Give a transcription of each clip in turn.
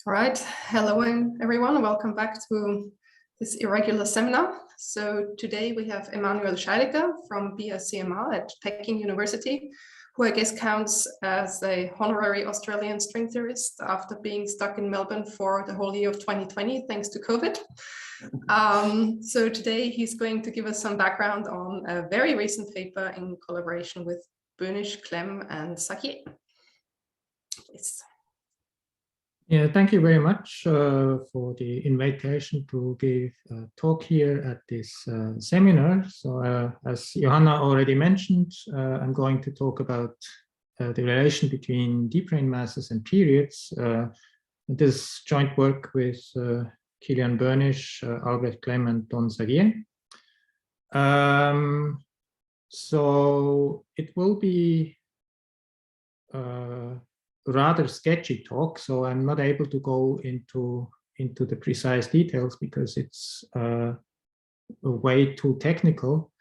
All right, hello everyone, welcome back to this irregular seminar. So today we have Emanuel Scheidegger from BSCMR at Peking University, who I guess counts as a honorary Australian string theorist after being stuck in Melbourne for the whole year of 2020 thanks to COVID. So today he's going to give us some background on a very recent paper in collaboration with Bönisch, Clem and Sakier. Please. Yeah, thank you very much for the invitation to give a talk here at this seminar. So as Johanna already mentioned, I'm going to talk about the relation between D-brane masses and periods. This joint work with Kilian Bönisch, Albert Clem and Don Sakier. So it will be rather sketchy talk, so I'm not able to go into the precise details because it's way too technical.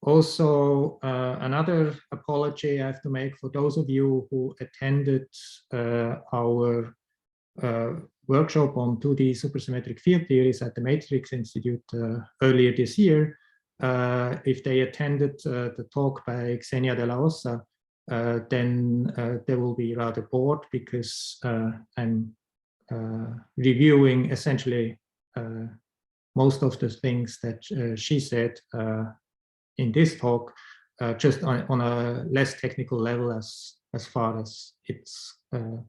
Also, another apology I have to make for those of you who attended our workshop on 2D supersymmetric field theories at the Matrix Institute earlier this year. If they attended the talk by Xenia de la Osa, then they will be rather bored because I'm reviewing essentially most of the things that she said in this talk, just on a less technical level as far as it's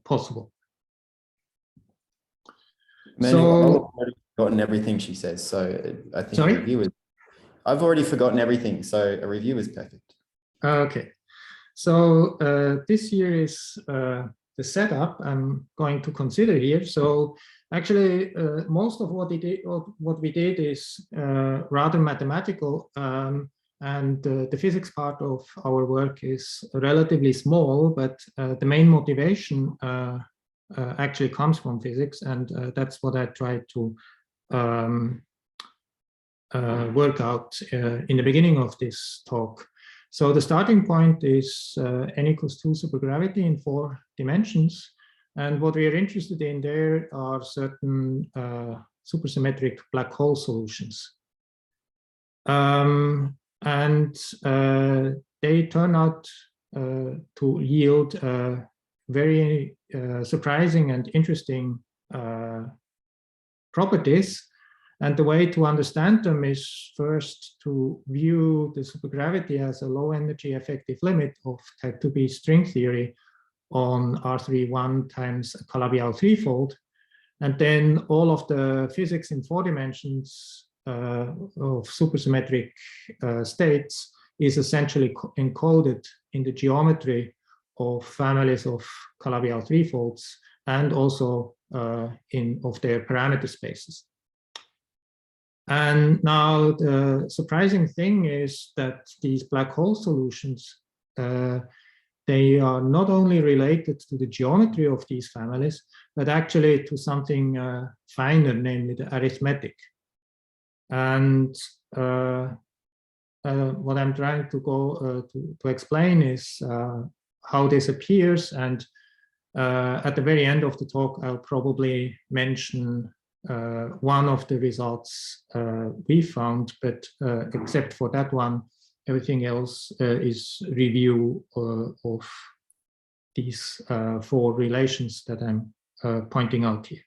possible. Manuel, I've already forgotten everything she says, so I think a review is. I've already forgotten everything, so a review is perfect. Okay. So this here is the setup I'm going to consider here. So actually, most of what we did is rather mathematical, and the physics part of our work is relatively small, but the main motivation actually comes from physics, and that's what I tried to work out in the beginning of this talk. So the starting point is n equals 2 supergravity in 4 dimensions. And what we are interested in there are certain supersymmetric black hole solutions. And they turn out to yield very surprising and interesting properties. And the way to understand them is first to view the supergravity as a low energy effective limit of type 2b string theory on R31 times a Calabi-Yau threefold. And then all of the physics in 4 dimensions of supersymmetric states is essentially encoded in the geometry of families of Calabi-Yau threefolds and also of their parameter spaces. And now the surprising thing is that these black hole solutions, they are not only related to the geometry of these families, but actually to something finer, namely the arithmetic. And what I'm trying to go to explain is how this appears. And at the very end of the talk, I'll probably mention one of the results we found, but except for that one, everything else is review of these 4 relations that I'm pointing out here.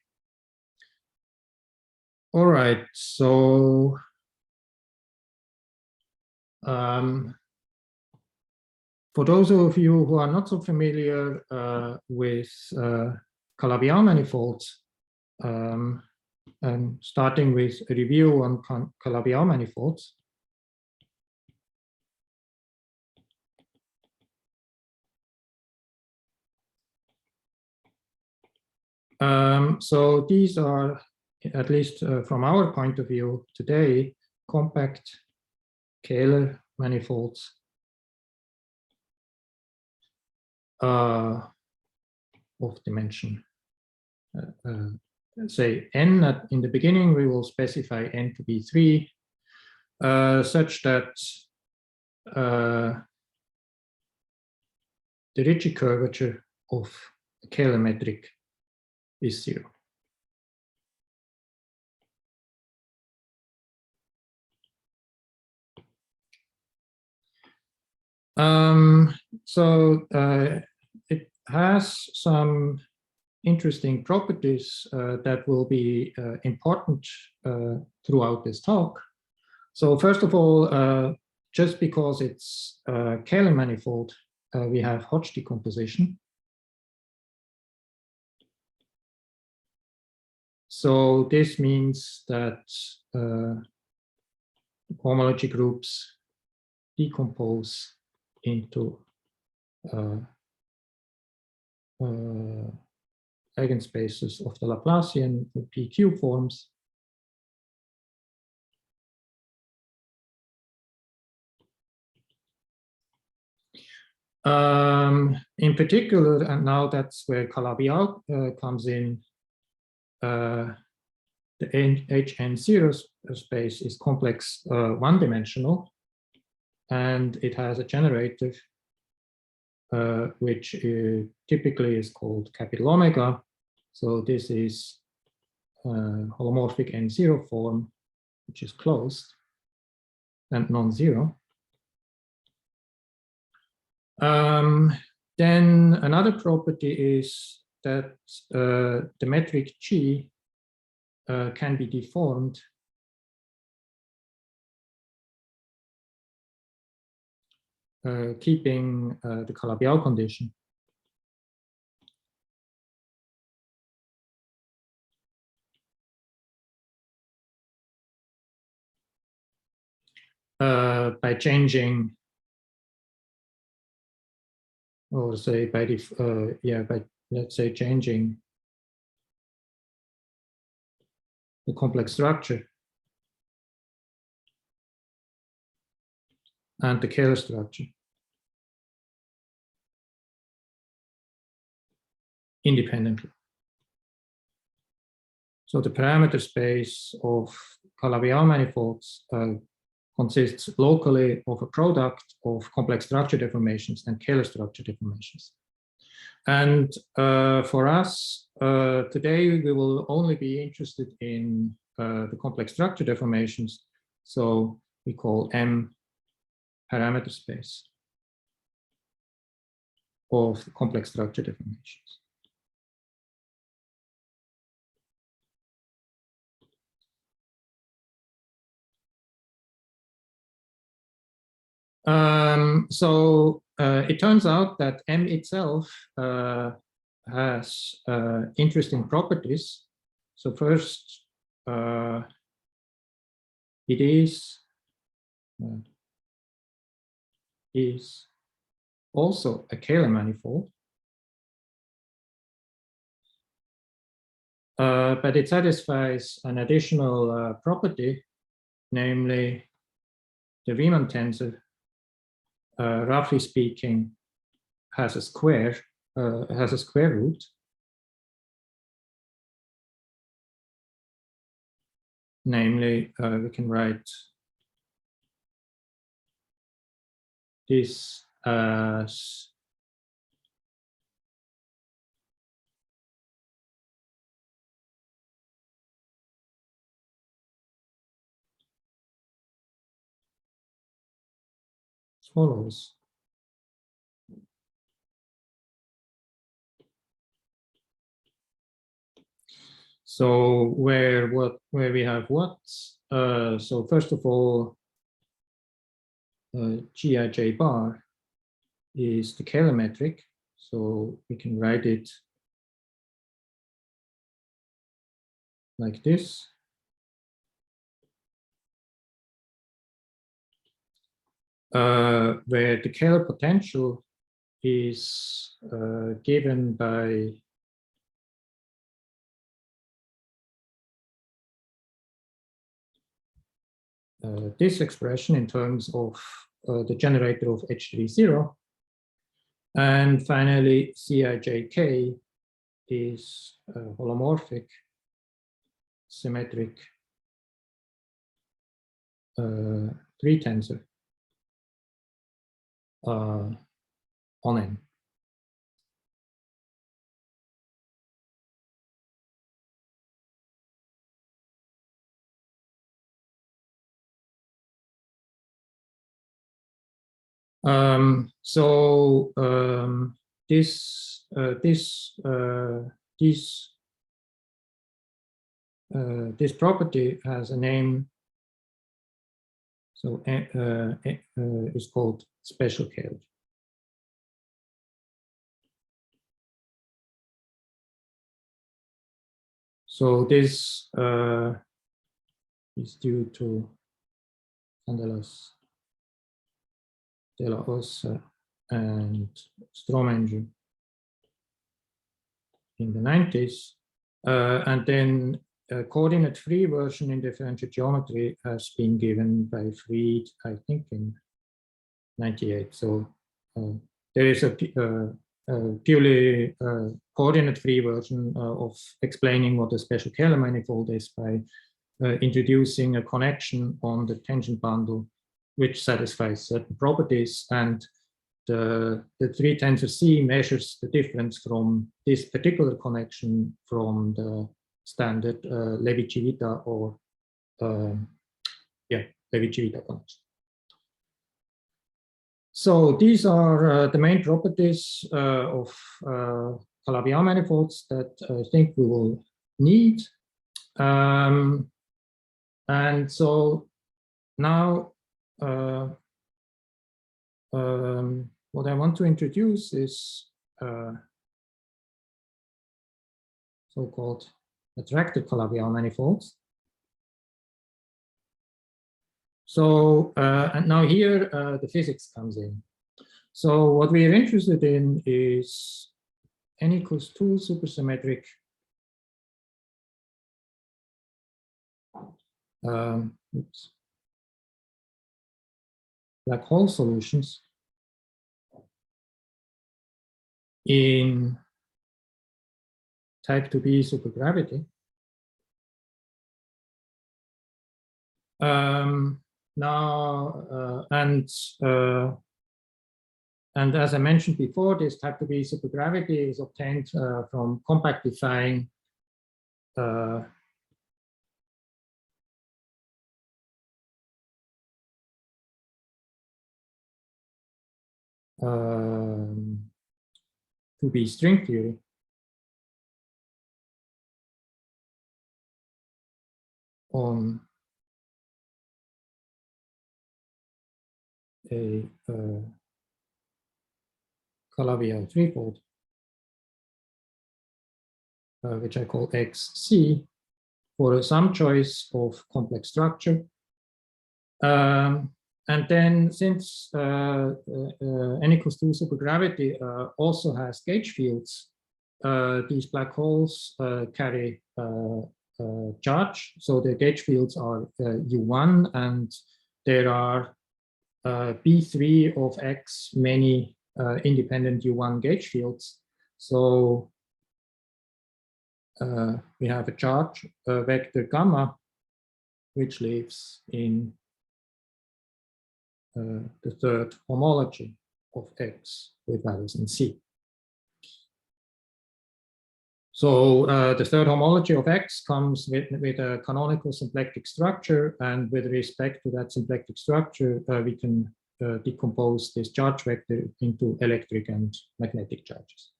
All right, so for those of you who are not so familiar with Calabi-Yau manifolds, I'm starting with a review on Calabi-Yau manifolds. So these are, at least from our point of view today, compact scalar manifolds of dimension. Say n in the beginning, we will specify n to be 3, such that the Ricci curvature of a scalar metric is 0. It has some interesting properties that will be important throughout this talk. So first of all, just because it's a Kähler manifold, we have Hodge decomposition. So this means that homology groups decompose into eigenspaces of the Laplacian PQ forms. In particular, and now that's where Calabi-Yau comes in, the HN0 space is complex one-dimensional, and it has a generator which typically is called capital omega. So this is holomorphic N0 form, which is closed and non-zero. Then another property is that the metric G can be deformed keeping the Calabi-Yau condition. By changing, or say by let's say changing the complex structure and the Kähler structure independently. So the parameter space of Calabi-Yau manifolds consists locally of a product of complex structure deformations and Kähler structure deformations. And for us, today we will only be interested in the complex structure deformations. So we call M parameter space of the complex structure deformations. It turns out that M itself has interesting properties. So first, it is also a Kähler manifold, but it satisfies an additional property, namely the Riemann tensor, roughly speaking, has a square root. Namely, we can write this as follows. So where we have what? So first of all, Gij bar is the Kähler metric. So we can write it like this. Where the Kähler potential is given by this expression in terms of the generator of H30. And finally,Cijk is a holomorphic symmetric 3 tensor on N. This property has a name, so it's called special Kähler. So this is due to Candelas, De La Ossa, and Stromenger in the 90s. And then a coordinate-free version in differential geometry has been given by Fried, I think, in 98. So there is a purely coordinate-free version of explaining what a special Kähler manifold is by introducing a connection on the tangent bundle which satisfies certain properties, and the 3 tensor C measures the difference from this particular connection from the standard Levi-Civita or Levi-Civita connection. So these are the main properties of Calabi-Yau manifolds that I think we will need. And so now what I want to introduce is so-called attracted Calabi-Yau manifolds. So, and now here the physics comes in. So what we are interested in is n equals 2 supersymmetric black hole solutions in type 2b supergravity. And as I mentioned before, this type 2b supergravity is obtained from compactifying to be string theory on a Calabi-Yau threefold, which I call XC, for some choice of complex structure. And then since n equals 2 supergravity also has gauge fields, these black holes carry charge. So the gauge fields are U1, and there are B3 of X many independent U1 gauge fields. So we have a charge vector gamma, which lives in the third homology of X with values in C. So the third homology of X comes with a canonical symplectic structure, and with respect to that symplectic structure, we can decompose this charge vector into electric and magnetic charges.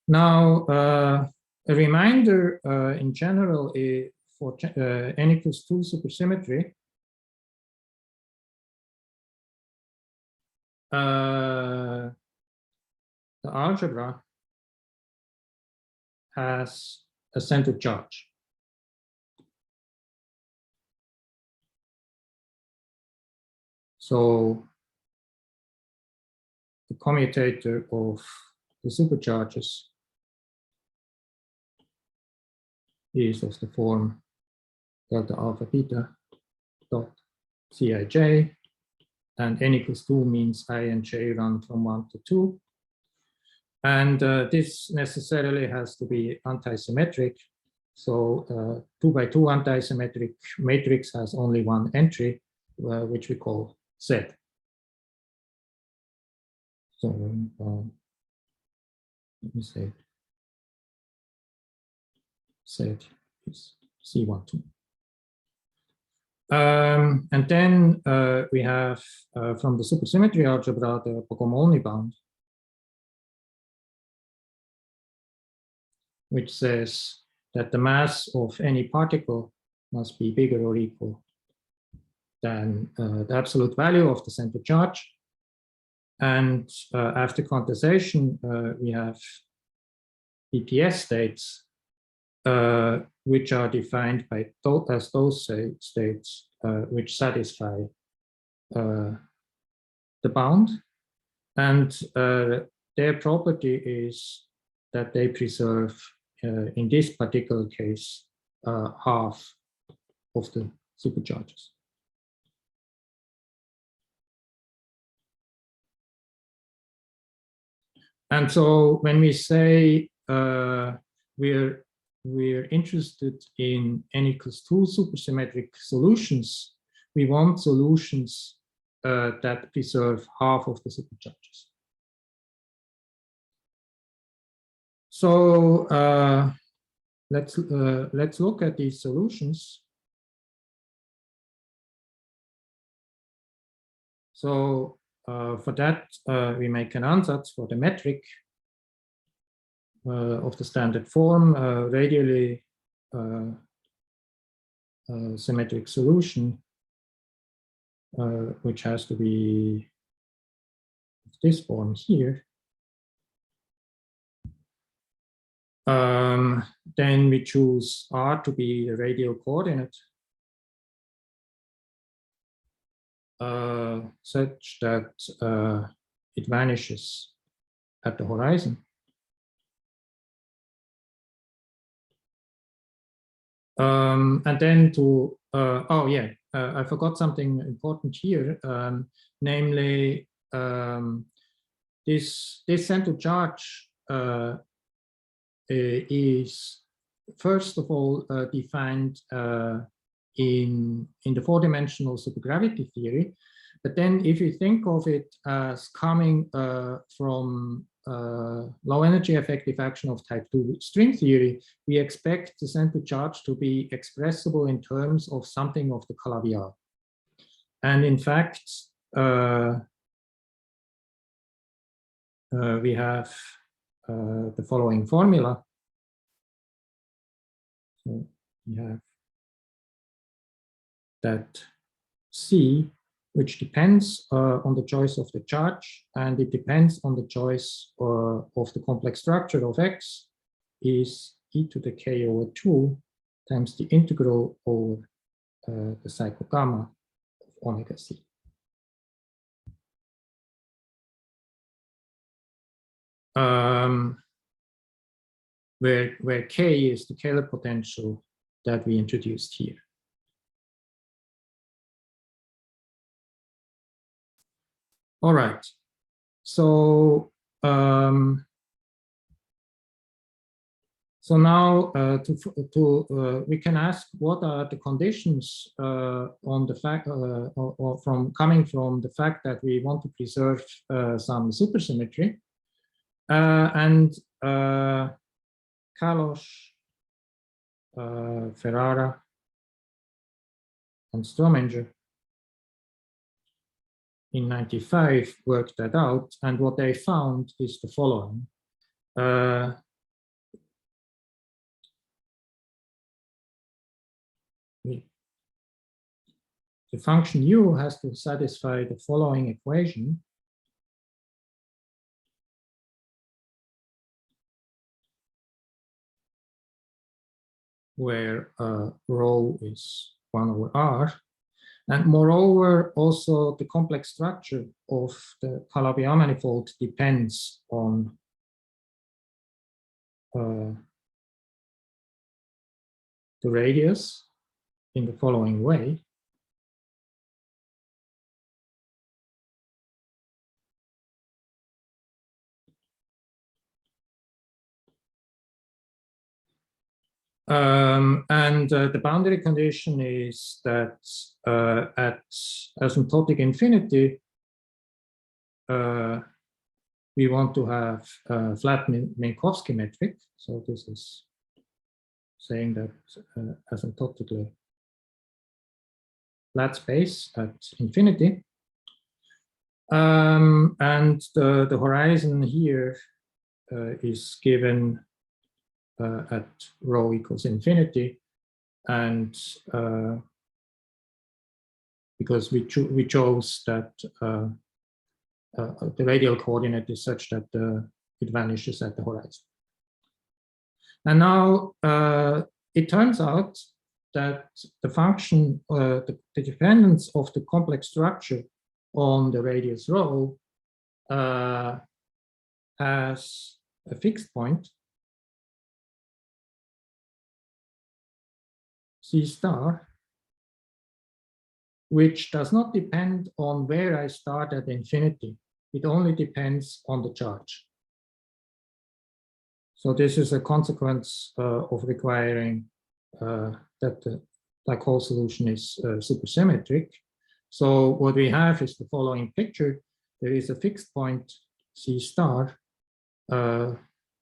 Now, a reminder in general for n equals 2 supersymmetry, the algebra has a centered charge. So the commutator of the supercharges is of the form delta alpha beta dot Cij, and n equals 2 means I and j run from 1 to 2. And this necessarily has to be antisymmetric. So 2 by 2 antisymmetric matrix has only one entry, which we call Z. So let me say Z is C12. And then we have from the supersymmetry algebra the Bogomolny bound, which says that the mass of any particle must be bigger or equal than the absolute value of the center charge. And after quantization, we have BPS states, which are defined by as those states which satisfy the bound. And their property is that they preserve, in this particular case, half of the supercharges. And so when we say we're interested in n=2 supersymmetric solutions, we want solutions that preserve half of the supercharges. So let's look at these solutions. So for that, we make an ansatz for the metric of the standard form, radially symmetric solution, which has to be this form here. Then we choose R to be the radial coordinate, such that it vanishes at the horizon. And then to, oh yeah, I forgot something important here, namely this central charge is first of all defined in the four-dimensional supergravity theory, but then if you think of it as coming from low energy effective action of type 2 string theory, we expect the central charge to be expressible in terms of something of the Calabi-Yau. And in fact, we have the following formula. So we have that C, which depends on the choice of the charge, and it depends on the choice of the complex structure of X, is e to the k over 2 times the integral over the cycle gamma of omega c. Where K is the Kähler potential that we introduced here. All right, so so now we can ask what are the conditions on the fact or coming from the fact that we want to preserve some supersymmetry, and Kalos, Ferrara, and Strominger in '95 worked that out, and what they found is the following. The function u has to satisfy the following equation. Where rho is 1 over r. And moreover, also the complex structure of the Calabi-Yau manifold depends on the radius in the following way. And the boundary condition is that at asymptotic infinity, we want to have a flat Minkowski metric. So this is saying that asymptotically flat space at infinity. And the horizon here is given at rho equals infinity, and because we chose that the radial coordinate is such that it vanishes at the horizon. And now it turns out that the function, the dependence of the complex structure on the radius rho has a fixed point, C star, which does not depend on where I start at infinity. It only depends on the charge. So this is a consequence of requiring that the black hole solution is supersymmetric. So what we have is the following picture. There is a fixed point C star,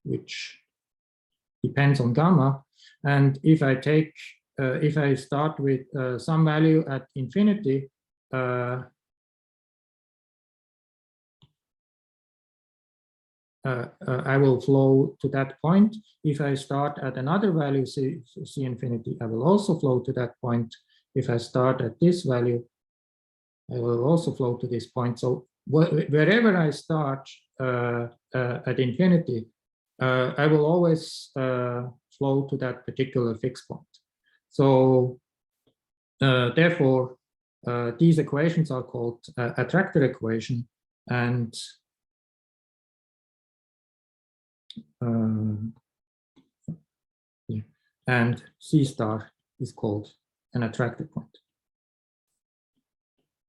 which depends on gamma. And if I take, if I start with some value at infinity, I will flow to that point. If I start at another value, C infinity, I will also flow to that point. If I start at this value, I will also flow to this point. So wherever I start at infinity, I will always flow to that particular fixed point. So therefore, these equations are called attractor equation, and and C star is called an attractor point.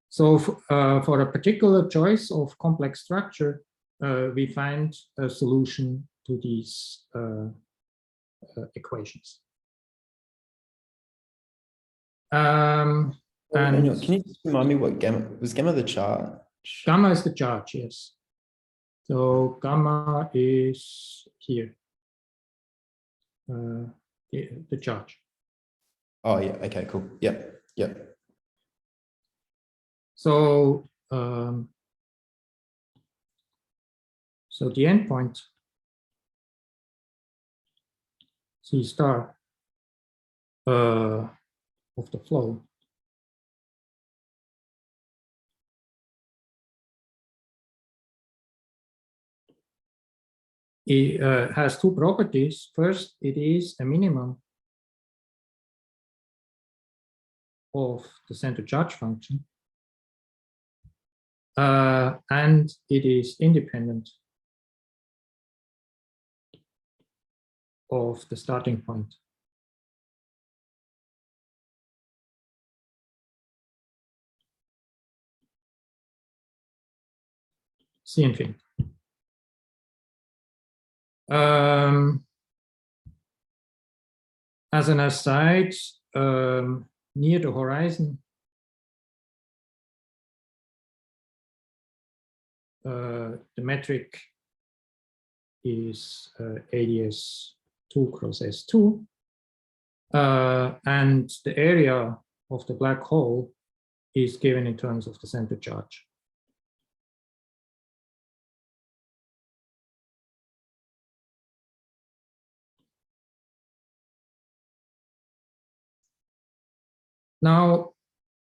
So for a particular choice of complex structure, we find a solution to these equations. And can you just remind me what gamma was? Gamma the charge? Gamma is the charge, yes. So gamma is here, the charge. Oh yeah. Okay. Cool. Yep. Yep. So so the endpoint C star of the flow it has two properties. First, it is a minimum of the center charge function, and it is independent of the starting point. C infinity. As an aside, near the horizon, the metric is ADS 2 cross S2, and the area of the black hole is given in terms of the center charge. Now,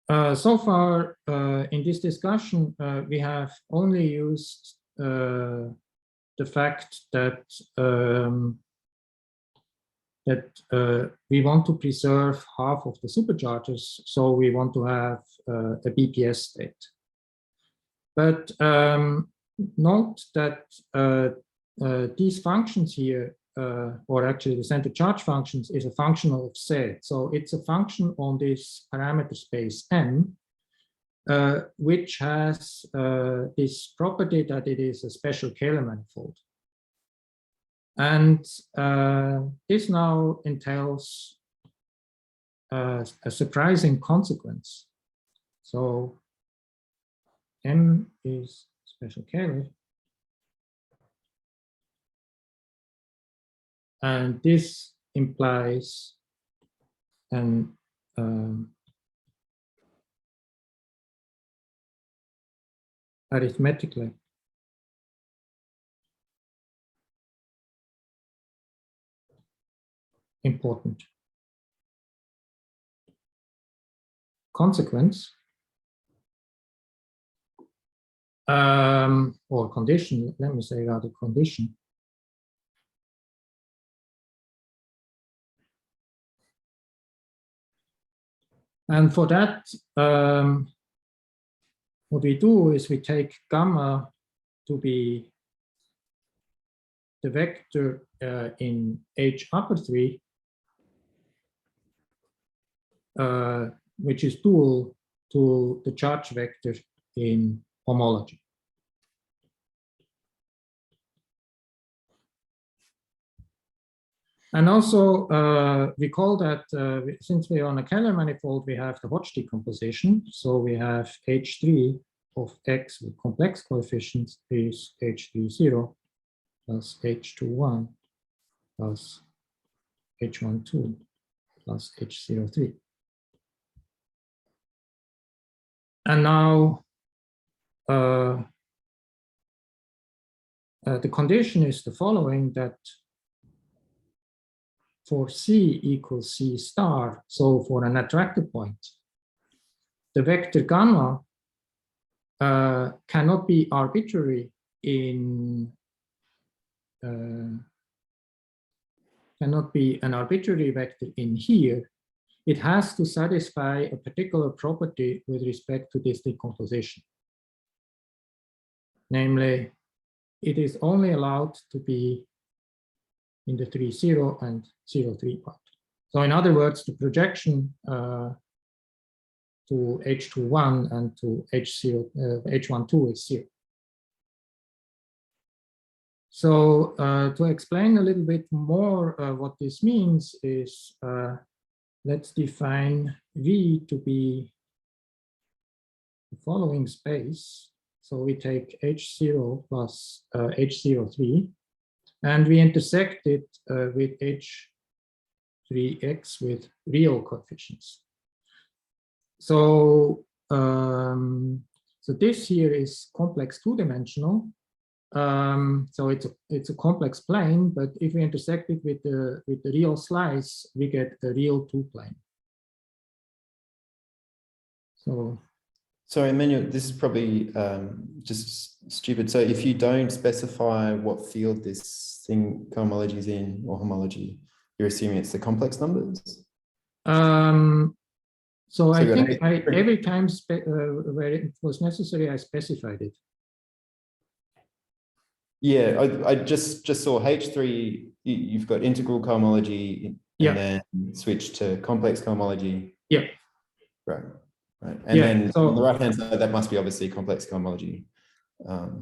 so far in this discussion, we have only used the fact that we want to preserve half of the supercharges, so we want to have a BPS state. But note that these functions here, or actually the center charge functions, is a function of Z. So it's a function on this parameter space M, which has this property that it is a special Kähler manifold. And this now entails a surprising consequence. So M is special Kähler. And this implies an arithmetically. Important. Consequence or condition, let me say rather condition. And for that, what we do is we take gamma to be the vector in H upper 3, which is dual to the charge vector in homology. And also recall that since we are on a Keller manifold, we have the Hodge decomposition. So we have H3 of X with complex coefficients is H30 plus H21 plus H12 plus H03. And now the condition is the following, that for C equals C star, so for an attractor point, the vector gamma cannot be arbitrary in cannot be an arbitrary vector in here. It has to satisfy a particular property with respect to this decomposition. Namely, it is only allowed to be in the 3,0 and 0,3 part. So in other words, the projection to H21 and to H12 is 0. So to explain a little bit more what this means is, let's define V to be the following space. So we take H0 plus H03, and we intersect it with H3x with real coefficients. So, so this here is complex two-dimensional. So it's a complex plane, but if we intersect it with the real slice, we get a real two-plane. So. Sorry, Emanuel, this is probably just stupid. So if you don't specify what field this thing cohomology is in, or homology, you're assuming it's the complex numbers? So I think every time where it was necessary, I specified it. Yeah, I just saw H3, you've got integral cohomology, and then switch to complex cohomology. Yeah. Right. Right. And then so, on the right-hand side, that must be obviously complex cohomology.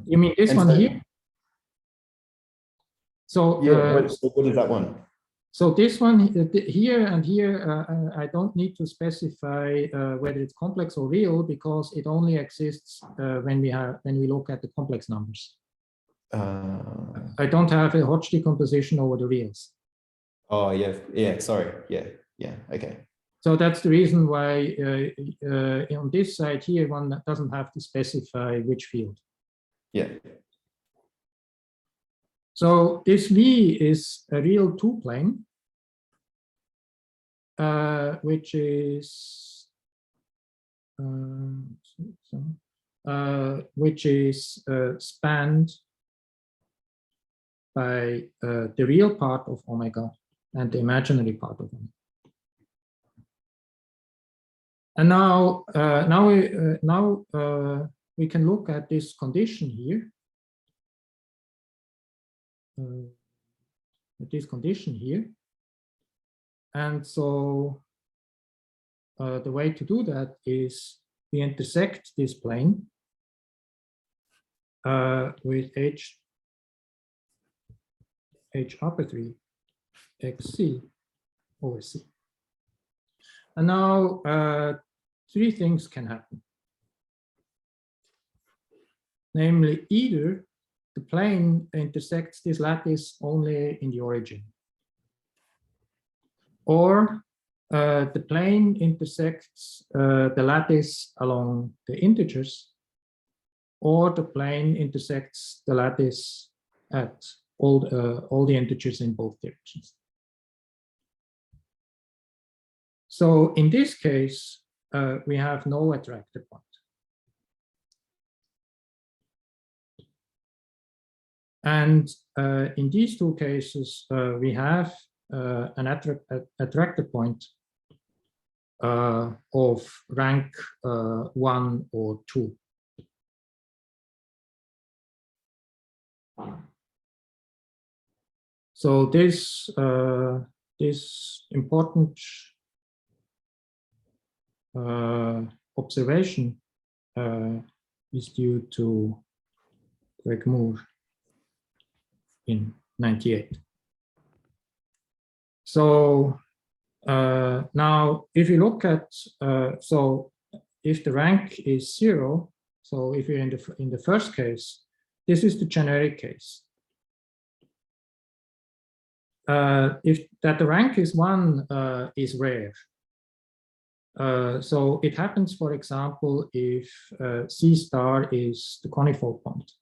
You mean this one here? So yeah, what is that one? So this one here and here, I don't need to specify whether it's complex or real, because it only exists when we look at the complex numbers. I don't have a Hodge decomposition over the reals. Oh yeah, sorry, yeah, okay. So that's the reason why on this side here, one doesn't have to specify which field. Yeah. So this V is a real two-plane, which is spanned by the real part of omega and the imaginary part of omega. And now, we can look at this condition here. And so the way to do that is we intersect this plane with H upper 3 XC over C. And now three things can happen. Namely, either the plane intersects this lattice only in the origin, or the plane intersects the lattice along the integers, or the plane intersects the lattice at all the integers in both directions. So in this case, we have no attractor point. And in these two cases, we have an attractor point of rank 1 or 2. So this important observation is due to Greg Moore in '98. So now, if you look at so if the rank is 0, so if you're in the first case, this is the generic case. If that the rank is 1 is rare. So it happens, for example, if C star is the conifold point.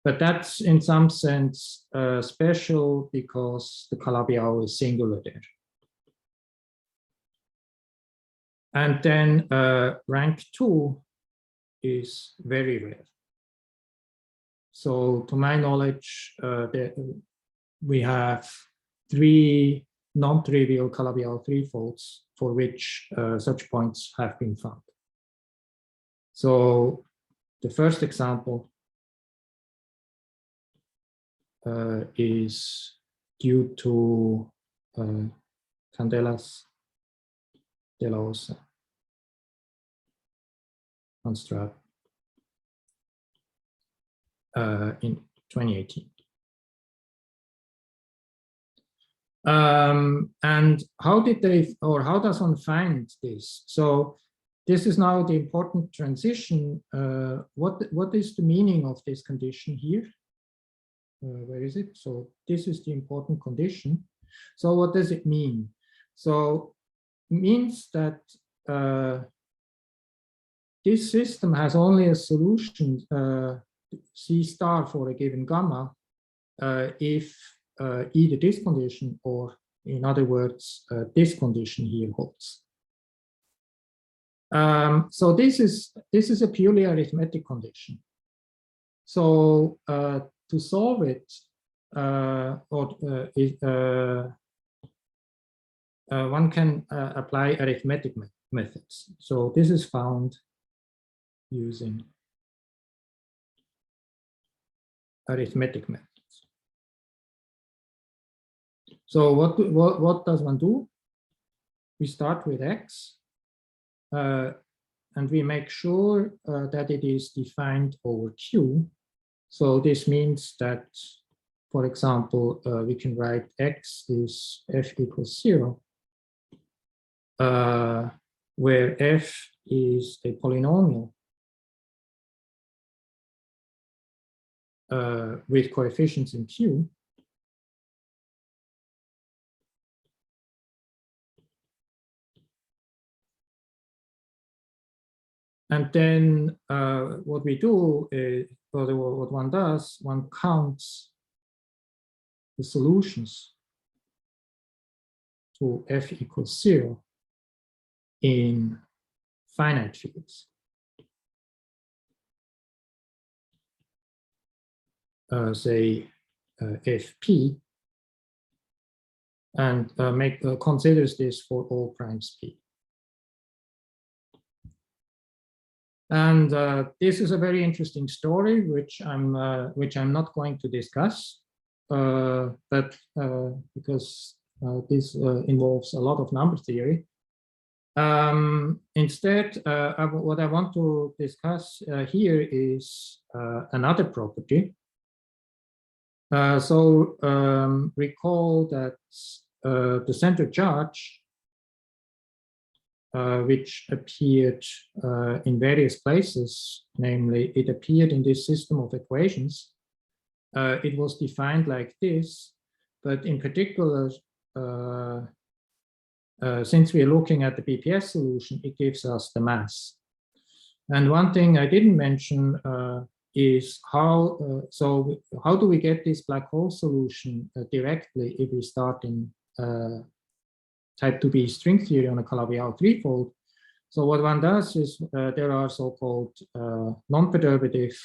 But that's in some sense special because the Calabi-Yau is singular there. And then rank 2 is very rare. So to my knowledge, we have 3 non-trivial Calabi-Yau threefolds for which such points have been found. So the first example is due to Candelas, De La Osa, and Strab in 2018. And how did they, or how does one find this? So this is now the important transition. What is the meaning of this condition here? Where is it? So this is the important condition. So what does it mean? So it means that this system has only a solution C star for a given gamma if either this condition or, in other words, this condition here holds. So this is a purely arithmetic condition. So to solve it, one can apply arithmetic methods. So this is found using arithmetic methods. So what does one do? We start with x, and we make sure that it is defined over Q. So this means that, for example, we can write x is f equals 0, where f is a polynomial with coefficients in Q. And then what we do is, or what one does, one counts the solutions to f equals 0 in finite fields. Say fp, and considers this for all primes p. And this is a very interesting story, which I'm not going to discuss, but because this involves a lot of number theory. Instead, what I want to discuss here is another property. Recall that the center charge, which appeared in various places, namely it appeared in this system of equations. It was defined like this, but in particular, since we're looking at the BPS solution, it gives us the mass. And one thing I didn't mention is how do we get this black hole solution directly if we start in type 2b string theory on a Calabi-Yau threefold? So what one does is there are so-called non-perturbative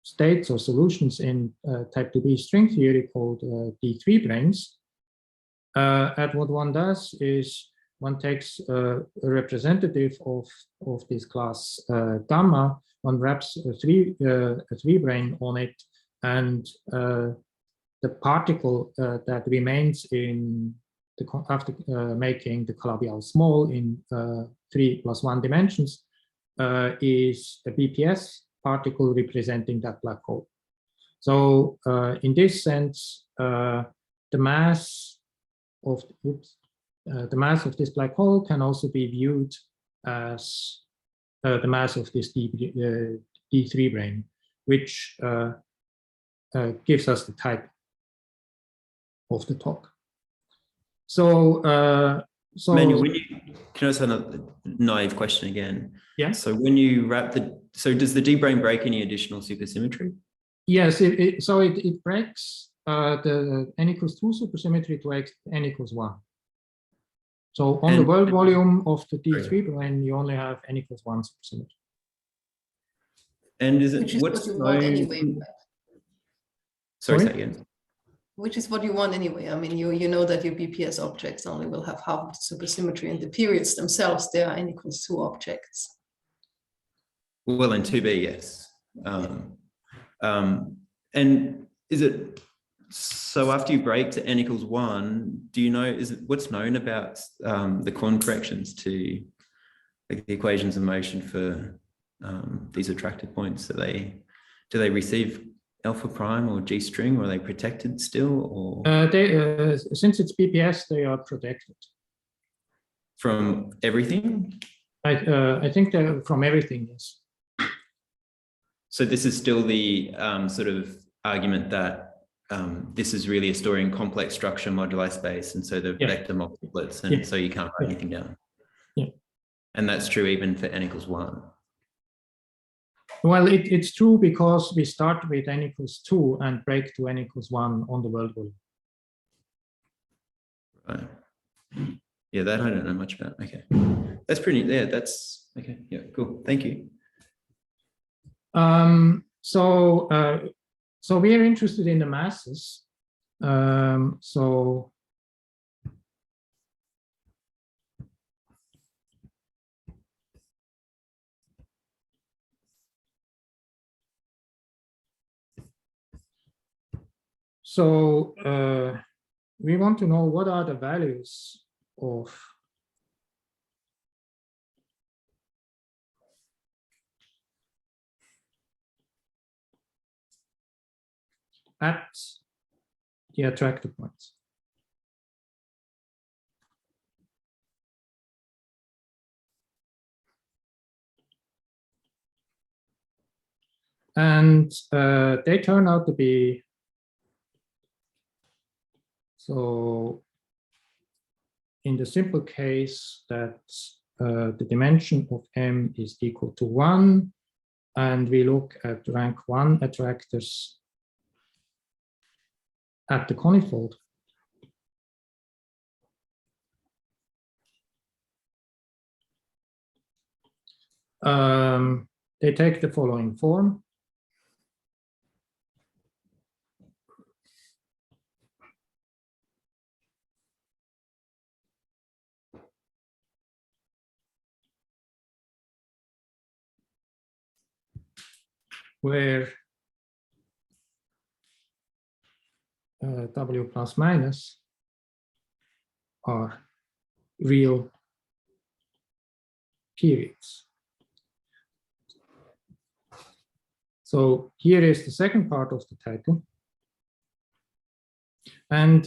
states or solutions in type 2b string theory called D-branes. And what one does is one takes a representative of this class gamma, one wraps a three-brane on it, and the particle that remains in after making the Calabi-Yau small in 3+1 dimensions is a BPS particle representing that black hole. So in this sense, the mass of this black hole can also be viewed as the mass of this D3-brane, which gives us the type of the talk. So, Emanuel, can I ask another naive question again? Yeah. So when you wrap so does the D-brane break any additional supersymmetry? Yes, it breaks the n=2 supersymmetry to n=1. So on the world volume of the D3-brane, you only have n=1 supersymmetry. And is it Which is what you want anyway? Sorry, say again. Which is what you want anyway. I mean, you know that your BPS objects only will have half the supersymmetry, and the periods themselves, they are n=2 objects. Well, in 2B, yes. And is it, so after you break to n=1, do you know, what's known about the quantum corrections to like the equations of motion for these attracted points? Do they receive alpha prime or G string, or are they protected still? Or since it's BPS, they are protected from everything. I think they're from everything, yes. So this is still the sort of argument that this is really a story in complex structure moduli space, and so the vector multiplets, and so you can't write anything down. Yeah. And that's true even for n=1. Well, it's true because we start with n=2 and break to n=1 on the world volume. Right. Yeah, that I don't know much about. Okay. That's pretty, yeah, that's, okay. Yeah, cool. Thank you. So we are interested in the masses. So we want to know what are the values of at the attractor points. And they turn out to be, so in the simple case that the dimension of M is equal to 1, and we look at rank 1 attractors at the conifold. They take the following form. Where W plus minus are real periods. So here is the second part of the title. And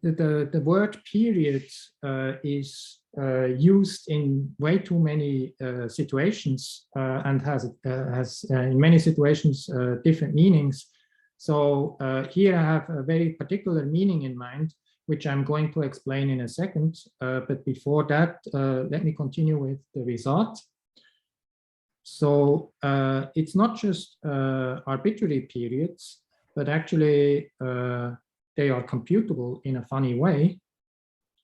the word period is used in way too many situations and has in many situations different meanings. So here I have a very particular meaning in mind, which I'm going to explain in a second. But before that, let me continue with the result. So it's not just arbitrary periods, but actually they are computable in a funny way.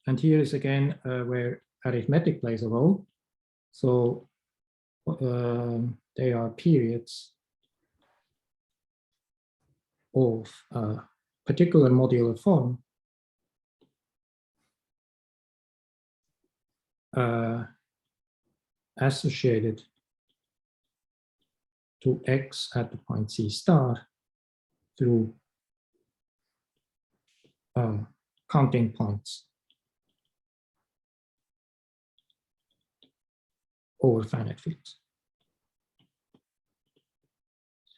And here is again where arithmetic plays a role. So they are periods of a particular modular form associated to x at the point C star through counting points over finite fields.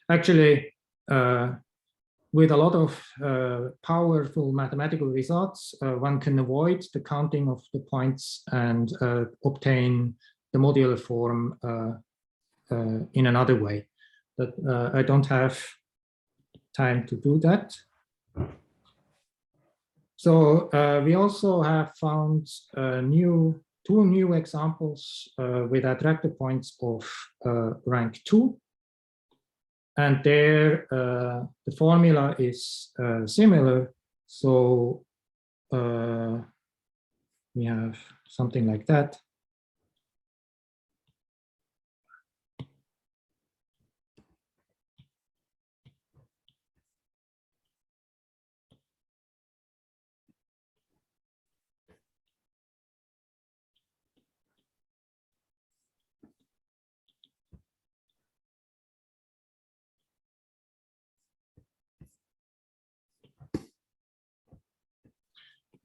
Actually, with a lot of powerful mathematical results, one can avoid the counting of the points and obtain the modular form in another way. But I don't have time to do that. So we also have found two new examples with attractor points of rank 2. And there, the formula is similar. So we have something like that.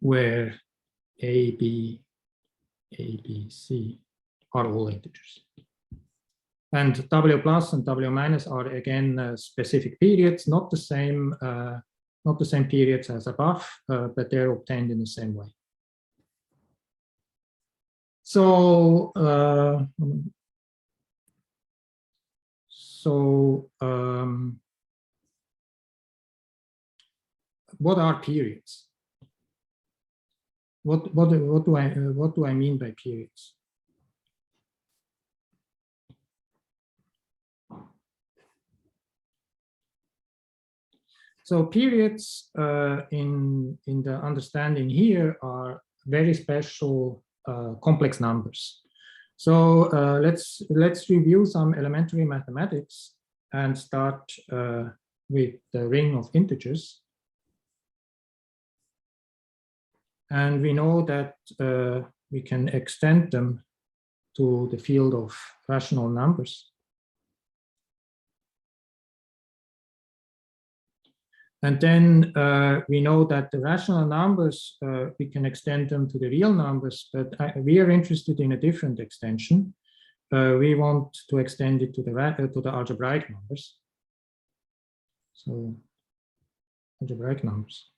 Where A, B, C are all integers. And W plus and W minus are again specific periods, not the same periods as above, but they're obtained in the same way. So, what are periods? What do I mean by periods? So periods in the understanding here are very special complex numbers. So let's review some elementary mathematics and start with the ring of integers. And we know that we can extend them to the field of rational numbers. And then we know that the rational numbers, we can extend them to the real numbers, but we are interested in a different extension. We want to extend it to the algebraic numbers. So algebraic numbers.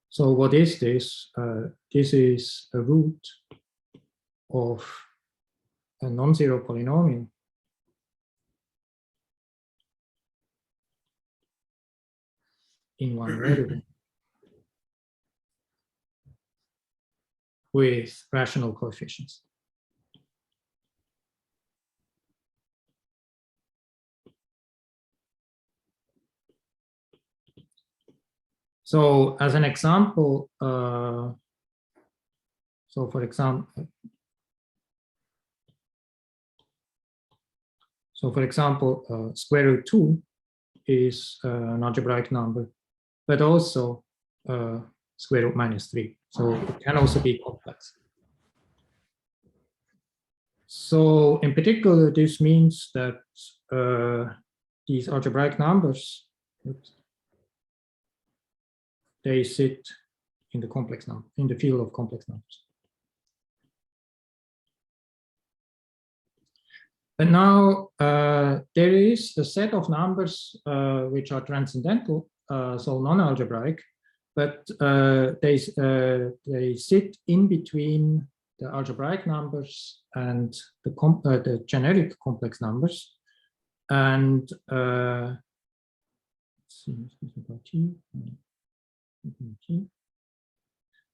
So what is this? This is a root of a non-zero polynomial in one variable with rational coefficients. So as an example, for example, square root 2 is an algebraic number, but also square root minus 3. So it can also be complex. So in particular, this means that these algebraic numbers, they sit in the complex number, in the field of complex numbers. And now there is a set of numbers which are transcendental, so non-algebraic, but they sit in between the algebraic numbers and the generic complex numbers. And let's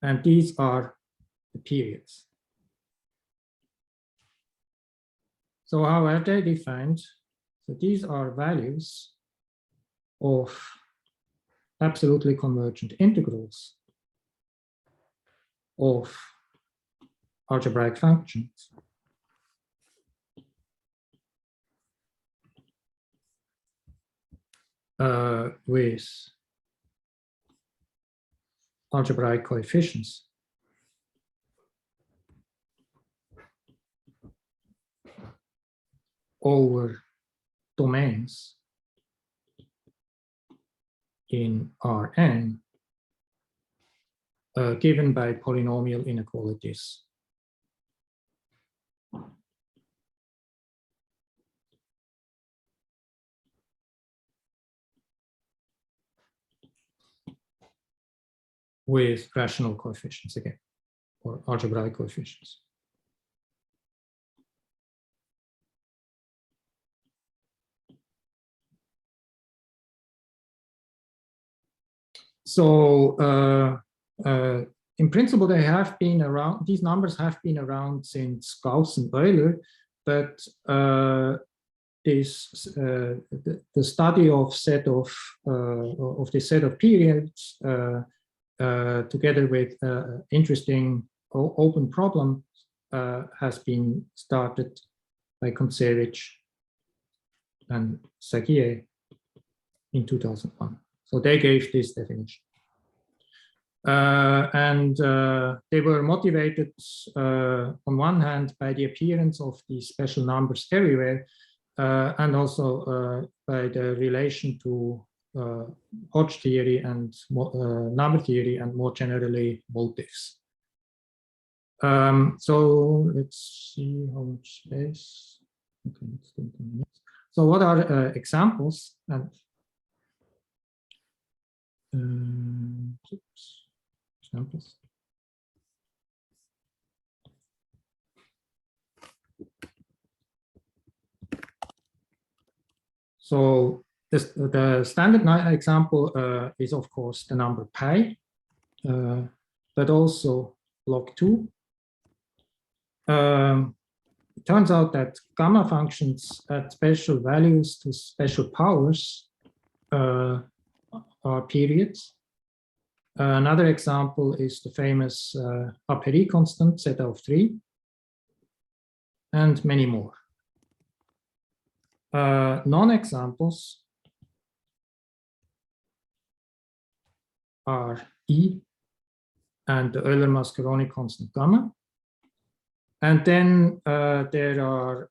And these are the periods. So how are they defined? So these are values of absolutely convergent integrals of algebraic functions. With algebraic coefficients. Over domains in Rn given by polynomial inequalities. With rational coefficients again, or algebraic coefficients. So in principle, they have been around, these numbers have been around since Gauss and Euler, but the study of this set of periods together with interesting open problem has been started by Kontsevich and Sagier in 2001. So they gave this definition. And they were motivated on one hand by the appearance of these special numbers everywhere, and also by the relation to Hodge theory and number theory, and more generally motifs. So let's see how much space. Okay, let's do 10 minutes. So what are examples? And examples. So the standard example is, of course, the number pi, but also log 2. It turns out that gamma functions at special values to special powers are periods. Another example is the famous Apéry constant, zeta of 3, and many more. Non-examples are E and the Euler-Mascheroni constant gamma. And then there are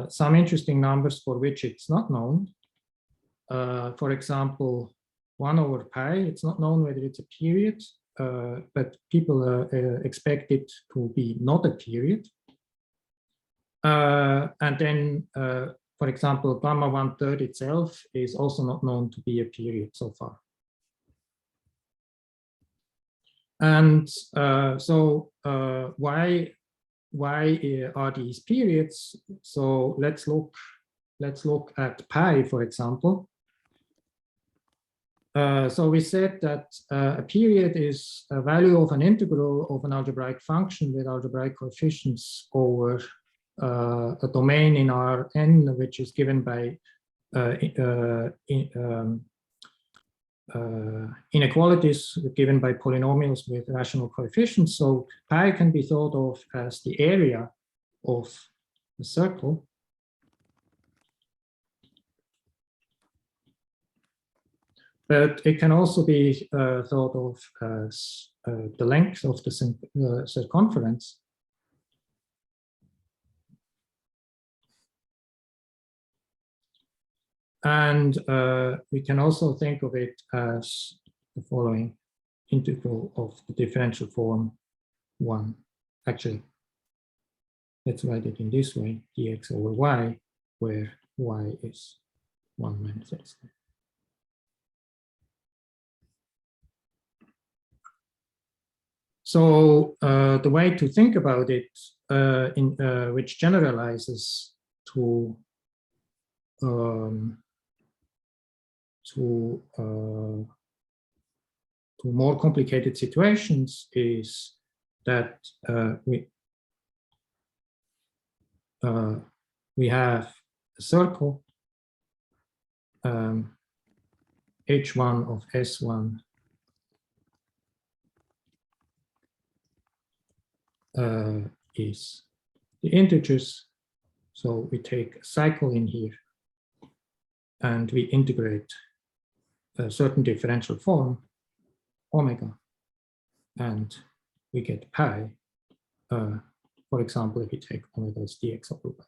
some interesting numbers for which it's not known. For example, 1 over pi, it's not known whether it's a period, but people expect it to be not a period. And then, for example, gamma 1/3 itself is also not known to be a period so far. And so why are these periods? So let's look at pi, for example. So we said that a period is a value of an integral of an algebraic function with algebraic coefficients over a domain in Rn, which is given by inequalities given by polynomials with rational coefficients. So pi can be thought of as the area of the circle. But it can also be thought of as the length of the circumference. And we can also think of it as the following integral of the differential form 1. Actually, let's write it in this way, dx over y, where y is 1 minus x. So the way to think about it, which generalizes to to more complicated situations is that we have a circle H1 of S1 is the integers. So we take a cycle in here and we integrate a certain differential form, omega, and we get pi. For example, if we take omega as dx over y.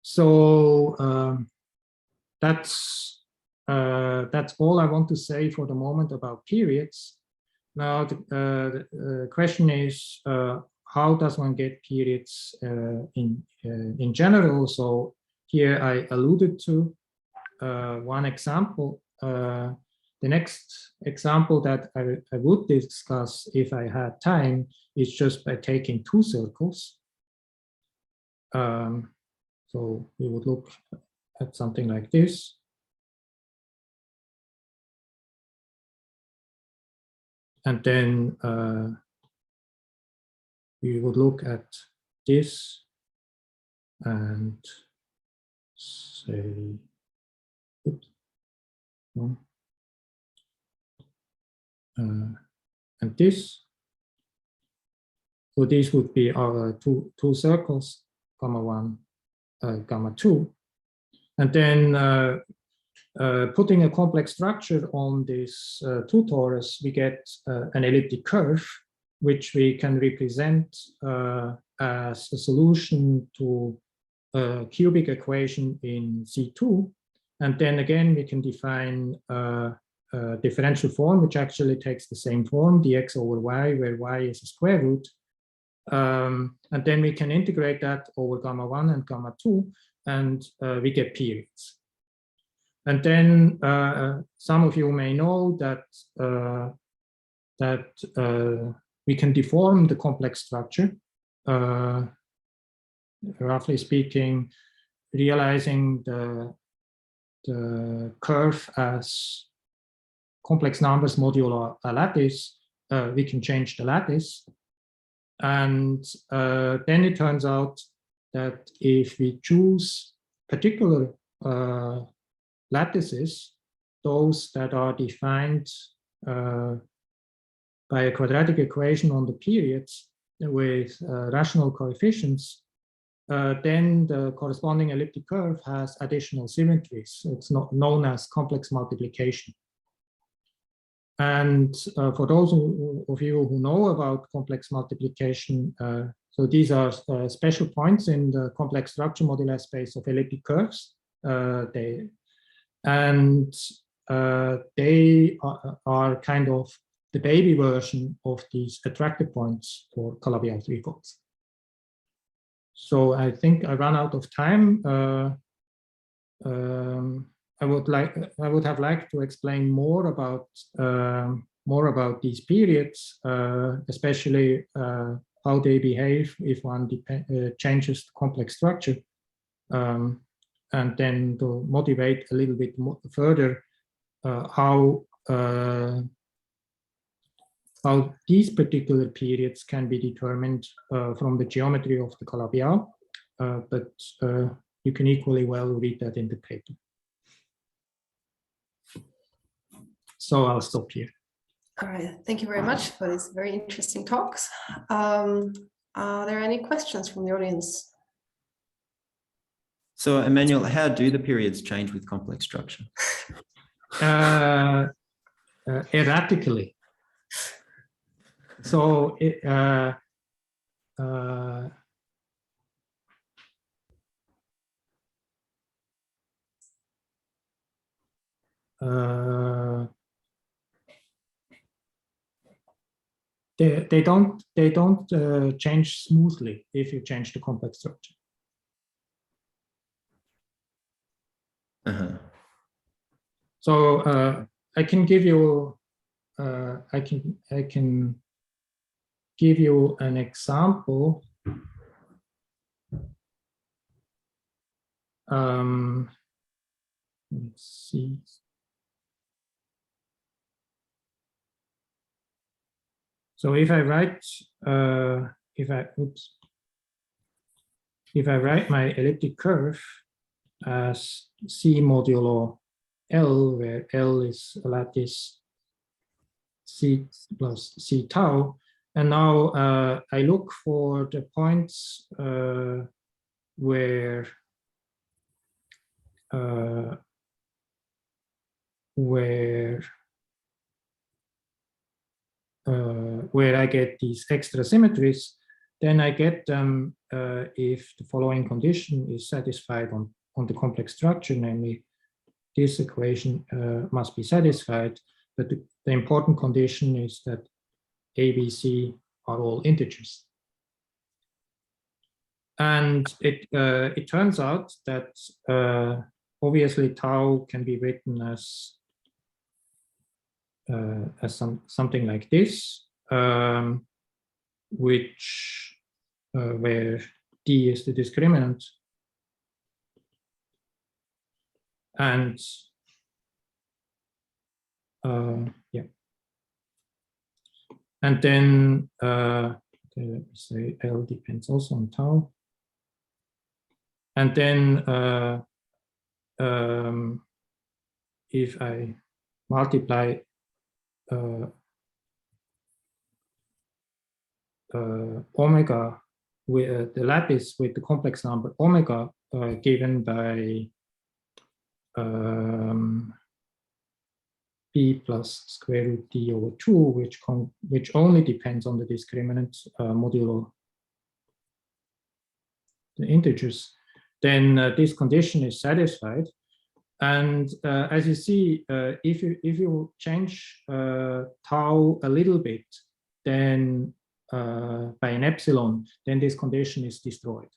So that's all I want to say for the moment about periods. Now the question is, how does one get periods in general? So here I alluded to one example. The next example that I would discuss if I had time is just by taking two circles. So we would look at something like this. And then we would look at this and say, oops, no. And this. So these would be our two circles, gamma 1, gamma 2. And then putting a complex structure on this two torus, we get an elliptic curve, which we can represent as a solution to a cubic equation in C2. And then again, we can define a differential form, which actually takes the same form, dx over y, where y is a square root. And then we can integrate that over gamma 1 and gamma 2, and we get periods. And then some of you may know that we can deform the complex structure, roughly speaking, realizing the curve as complex numbers modulo a lattice. We can change the lattice. And then it turns out that if we choose particular lattices, those that are defined by a quadratic equation on the periods with rational coefficients, then the corresponding elliptic curve has additional symmetries. It's not known as complex multiplication. And for those of you who know about complex multiplication, so these are special points in the complex structure moduli space of elliptic curves. They are kind of the baby version of these attractor points for Calabi-Yau threefolds. So I think I ran out of time. I would have liked to explain more about these periods, especially how they behave if one changes the complex structure, and then to motivate a little bit more further how these particular periods can be determined from the geometry of the Calabi-Yau, but you can equally well read that in the paper. So I'll stop here. All right, thank you very much for these very interesting talks. Are there any questions from the audience? So Emanuel, how do the periods change with complex structure? Erratically. So they don't change smoothly if you change the complex structure. So I can give you I can give you an example. So if I write if I write my elliptic curve as C modulo L, where L is a lattice C plus C tau, and now I look for the points where I get these extra symmetries, then I get them if the following condition is satisfied on the complex structure, namely this equation must be satisfied, but the important condition is that A, B, C are all integers. And it turns out that obviously tau can be written as something like this, which where D is the discriminant, and yeah, and then okay, let me say L depends also on tau, and then if I multiply omega with the lattice with the complex number omega given by b plus square root d over 2, which only depends on the discriminant modulo the integers, then this condition is satisfied. And as you see, if you change tau a little bit, then by an epsilon, then this condition is destroyed.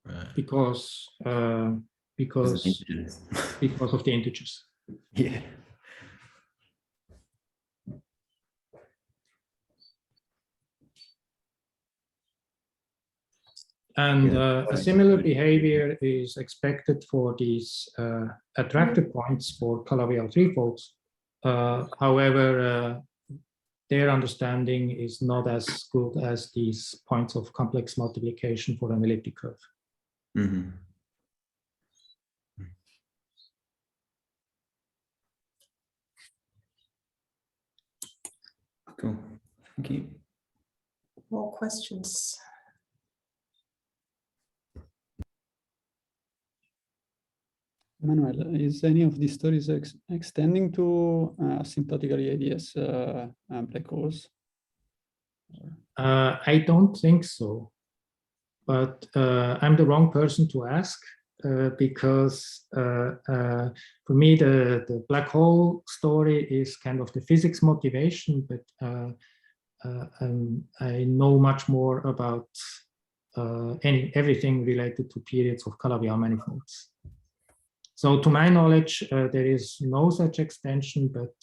Right. Because of the integers. Yeah. And a similar behavior is expected for these attractor points for Calabi-Yau threefolds. However, their understanding is not as good as these points of complex multiplication for an elliptic curve. Mm-hmm. Cool. Thank you. More questions? Manuel, is any of these stories extending to asymptotically ADS black holes? I don't think so, but I'm the wrong person to ask because for me the black hole story is kind of the physics motivation, but I know much more about everything related to periods of Calabi-Yau manifolds. So to my knowledge, there is no such extension, but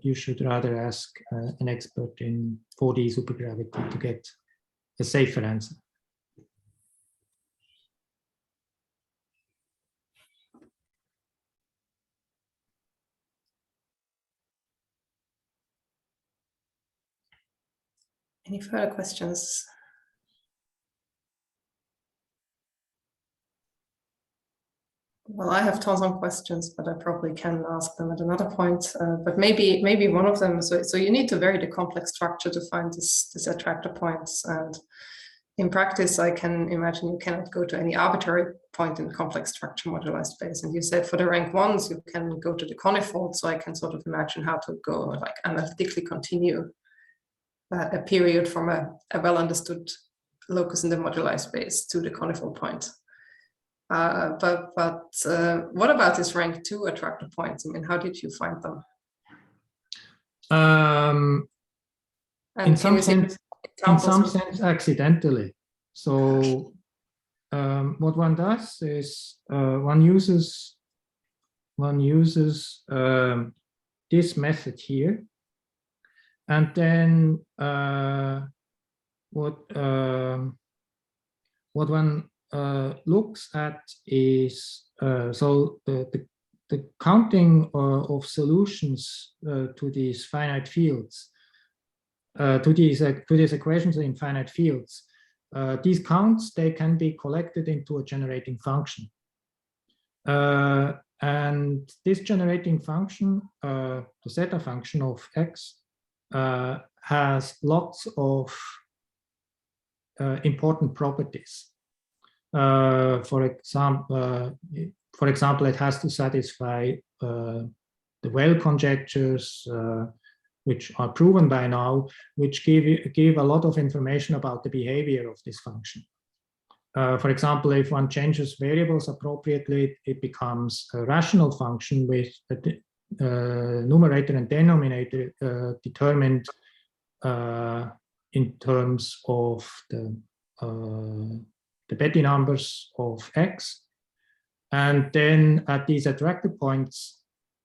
you should rather ask an expert in 4D supergravity to get a safer answer. Any further questions? Well, I have tons of questions, but I probably can ask them at another point. But maybe one of them. So you need to vary the complex structure to find this attractor points. And in practice, I can imagine you cannot go to any arbitrary point in the complex structure moduli space. And you said for the rank ones, you can go to the conifold. So I can sort of imagine how to go like analytically continue a period from a well understood locus in the moduli space to the conifold point. But what about this rank 2 attractor points? I mean, how did you find them? In some sense, accidentally. So what one does is one uses this method here, and then what one looks at is the counting of solutions to these finite fields, to these equations in finite fields. These counts, they can be collected into a generating function. And this generating function, the zeta function of x, has lots of important properties. For example, it has to satisfy the well conjectures, which are proven by now, which give a lot of information about the behavior of this function. For example, if one changes variables appropriately, it becomes a rational function with a numerator and denominator determined in terms of the Betti numbers of x. And then at these attractor points,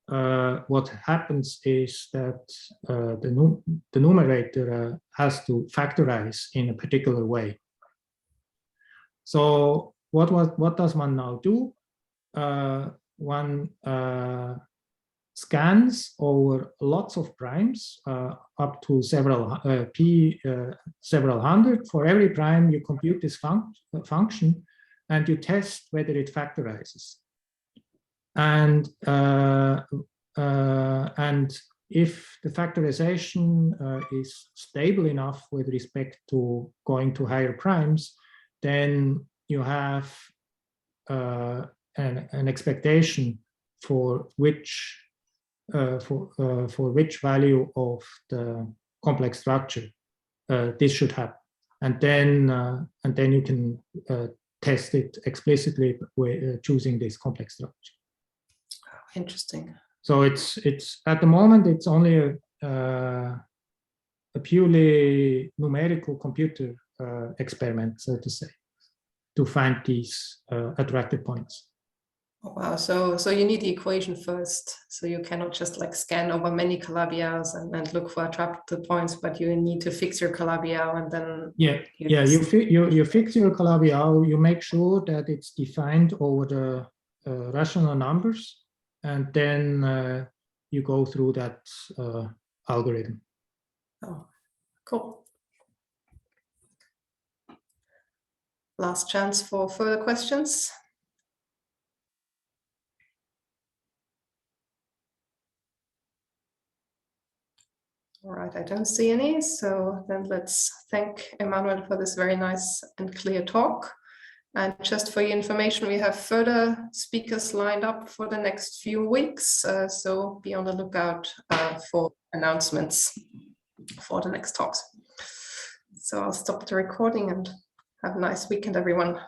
what happens is that the numerator has to factorize in a particular way. So what does one now do? One scans over lots of primes up to several hundred. For every prime, you compute this function and you test whether it factorizes. And if the factorization is stable enough with respect to going to higher primes, then you have an expectation for which value of the complex structure this should happen, and then you can test it explicitly with choosing this complex structure. Interesting. So it's at the moment it's only a purely numerical computer experiment, so to say, to find these attractor points. Oh, wow, so you need the equation first. So you cannot just like scan over many Calabi-Yaus and look for attractor points, but you need to fix your Calabi-Yau and then you fix your Calabi-Yau. You make sure that it's defined over the rational numbers, and then you go through that algorithm. Oh, cool. Last chance for further questions. All right, I don't see any. So then let's thank Emanuel for this very nice and clear talk. And just for your information, we have further speakers lined up for the next few weeks. So be on the lookout for announcements for the next talks. So I'll stop the recording and have a nice weekend, everyone.